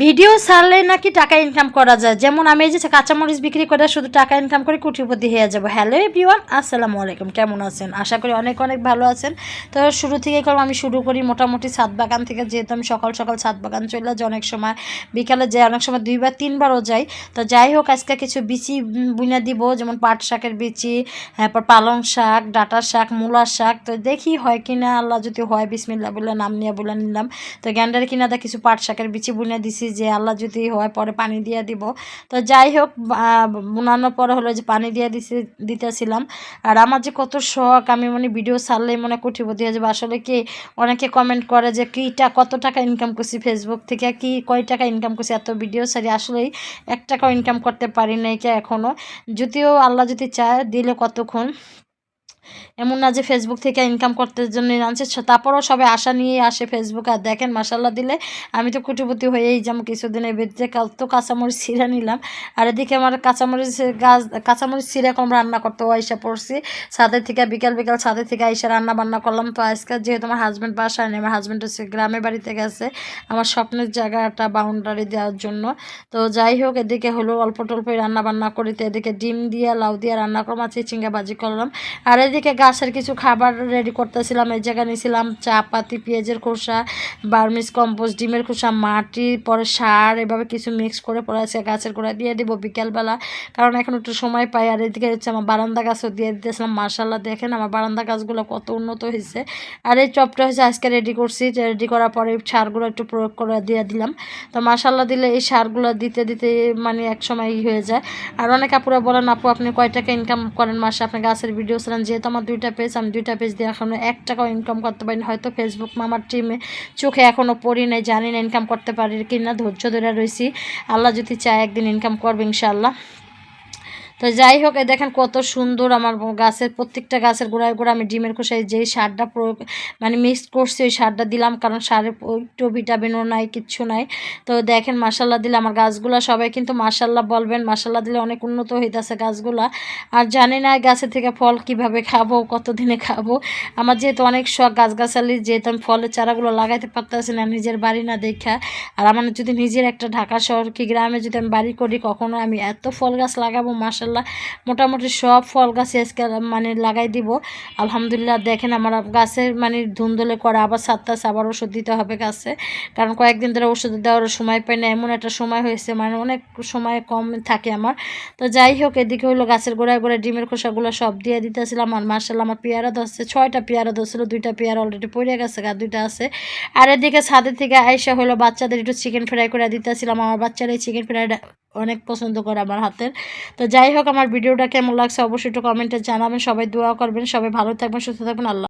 Video ছাড়লে নাকি টাকা ইনকাম করা যায়, যেমন আমি এই যে কাঁচামরিচ বিক্রি করে শুধু টাকা ইনকাম করে কোটিপতি হয়ে যাবো। হ্যালো এভরিওয়ান, আসসালামু আলাইকুম, কেমন আছেন? আশা করি অনেক অনেক ভালো আছেন। তো শুরু থেকে আমি শুরু করি মোটামুটি ছাদ বাগান থেকে, যেহেতু আমি সকাল সকাল ছাদ বাগান চলে যাই, অনেক সময় বিকালে যাই, অনেক সময় 2 বা 3 বারও যাই। তো যাই হোক, আজকে কিছু বিচি বুনে দিব, যেমন পাট শাকের বিচি, তারপর পালং শাক, ডাঁটা শাক, মূলার শাক। তো দেখি হয় কিনা, আল্লাহ যদি হয় বিসমিল্লাহ বলে নাম নিয়ে বলে নিলাম। তো গ্যান্ডার কিনা দা কিছু পাট শাকের বিচি বুনে দিছি, যে আল্লাহ যদি হয় পরে পানি দিয়ে দিব। তো যাই হোক, বুনানোর পরে হলো যে পানি দিয়ে দিতেছিলাম। আর আমার যে কত শখ, আমি ভিডিও ছাড়লেই কোটিপতি হয়ে যাবে। আসলে কি, অনেকে কমেন্ট করে যে কত টাকা ইনকাম করছি ফেসবুক থেকে, কয় টাকা ইনকাম করছি এত ভিডিও ছাড়ি। আসলেই 1 টাকাও ইনকাম করতে পারি নাই এখনও, যদিও আল্লাহ যদি চায় দিলে কতক্ষণ। এমন না যে ফেসবুক থেকে ইনকাম করতে জন্য আনছে, তারপরও সবাই আশা নিয়ে আসে ফেসবুকে। আর দেখেন মাসাল্লাহ দিলে আমি তো কোটিপতি হয়েই যাবো কিছুদিনের ভিতরে। তো কাঁচামরিচ ছিঁড়ে নিলাম, আর এদিকে আমার কাঁচামরিচ ছিঁড়ে কম রান্না করতে আইসা পড়ছি ছাদের থেকে। বিকাল ছাদের থেকে আইসা রান্না বান্না করলাম। তো আজকে যেহেতু আমার হাজব্যান্ড বাসায় নেই, আমার হাজব্যান্ড হচ্ছে গ্রামে বাড়িতে গেছে আমার স্বপ্নের জায়গাটা বাউন্ডারি দেওয়ার জন্য। তো যাই হোক, এদিকে হলো অল্প টল্পই রান্না বান্না করিতে, এদিকে ডিম দিয়ে লাউ দিয়ে রান্না করলাম, আর চিচিঙ্গা ভাজি করলাম। আর এদিকে গাছের কিছু খাবার রেডি করতেছিলাম। এই জায়গায় নিয়েছিলাম চা পাতি, পেঁয়াজের খোসা, বার্মিস কম্পোস্ট, ডিমের খোসা, মাটি, পরে সার, এভাবে কিছু মিক্স করে পরে আছে গাছের গোড়া দিয়ে দিব বিকেলবেলা, কারণ এখন একটু সময় পাই। আর এদিকে হচ্ছে আমার বারান্দা গাছও দিয়ে দিতেছিলাম। মার্শাল্লাহ দেখেন আমার বারান্দা গাছগুলো কত উন্নত হয়েছে। আর এই টবটা হচ্ছে আজকে রেডি করছি, রেডি করার পরে সারগুলো একটু প্রয়োগ করে দিয়ে দিলাম। তো মার্শাল্লাহ দিলে এই সারগুলো দিতে দিতে এক সময় হয়ে যায়। আর অনেক আপুরা বলেন, আপু আপনি কয় টাকা ইনকাম করেন মাসে, আপনি গাছের ভিডিও ছিলেন। যেহেতু আমার 2টা পেজ, আমি 2টা পেজ দিয়ে এখনও 1 টাকাও ইনকাম করতে পারিনি। হয়তো ফেসবুক মামার টিমে চোখে এখনও পড়ি নাই, জানি না ইনকাম করতে পারি কি না। ধৈর্য ধরে রয়েছি, আল্লাহ যদি চায় একদিন ইনকাম করবে ইনশাআল্লাহ। তো যাই হোক, দেখেন কত সুন্দর আমার গাছের প্রত্যেকটা গাছের গোড়ায় আমি ডিমের খোসায় যেই সারটা প্রয়োগ মিক্স করছি ওই সারটা দিলাম, কারণ সারের একটু ভিটামিনও নাই, কিচ্ছু নাই। তো দেখেন মাসাল্লাহ দিলে আমার গাছগুলা, সবাই কিন্তু মাসাল্লাহ বলবেন, মাসাল্লাহ দিলে অনেক উন্নত হইতেছে গাছগুলা। আর জানি না গাছের থেকে ফল কিভাবে খাবো, কতদিনে খাবো। আমার যেহেতু অনেক শখ গাছগাছালি, যেহেতু আমি ফলের চারাগুলো লাগাইতে পারতেছি না নিজের বাড়ি না দেখা। আর আমার যদি নিজের একটা ঢাকা শহর কি গ্রামে যদি আমি বাড়ি করি, কখনো আমি এত ফল গাছ লাগাবো মাসাল্লাহ। মোটামুটি সব ফল গাছ আজকে লাগাই দিব আলহামদুলিল্লাহ। দেখেন আমার গাছের ধুন্দলে করে আবার ছাড়তেছে, আবার ওষুধ দিতে হবে গাছে, কারণ কয়েকদিন ধরে ওষুধ দেওয়ার সময় পাই না। এমন একটা সময় হয়েছে, অনেক সময় কম থাকে আমার। তো যাই হোক, এদিকে হলো গাছের গোড়ায় গোড়ায় ডিমের খোসাগুলো সব দিয়ে দিতেছিলাম। আর মার্শাল্লাহ আমার পেয়ারা ধরছে, 6টা পেয়ারা ধরছিল, 2টা পেয়ারা অলরেডি পড়ে গেছে, আর 2টা আছে। আর এদিকে ছাদের থেকে আইসা হলো বাচ্চাদের একটু চিকেন ফ্রাই করে দিতেছিলাম। আমার বাচ্চারা এই চিকেন ফ্রাইটা অনেক পছন্দ করে আমার হাতের। তো যাই হোক, আমার ভিডিওটা কেমন লাগছে অবশ্যই একটু কমেন্টে জানাবেন। সবাই দোয়া করবেন, সবাই ভালো থাকবেন, সুস্থ থাকবেন। আল্লাহ।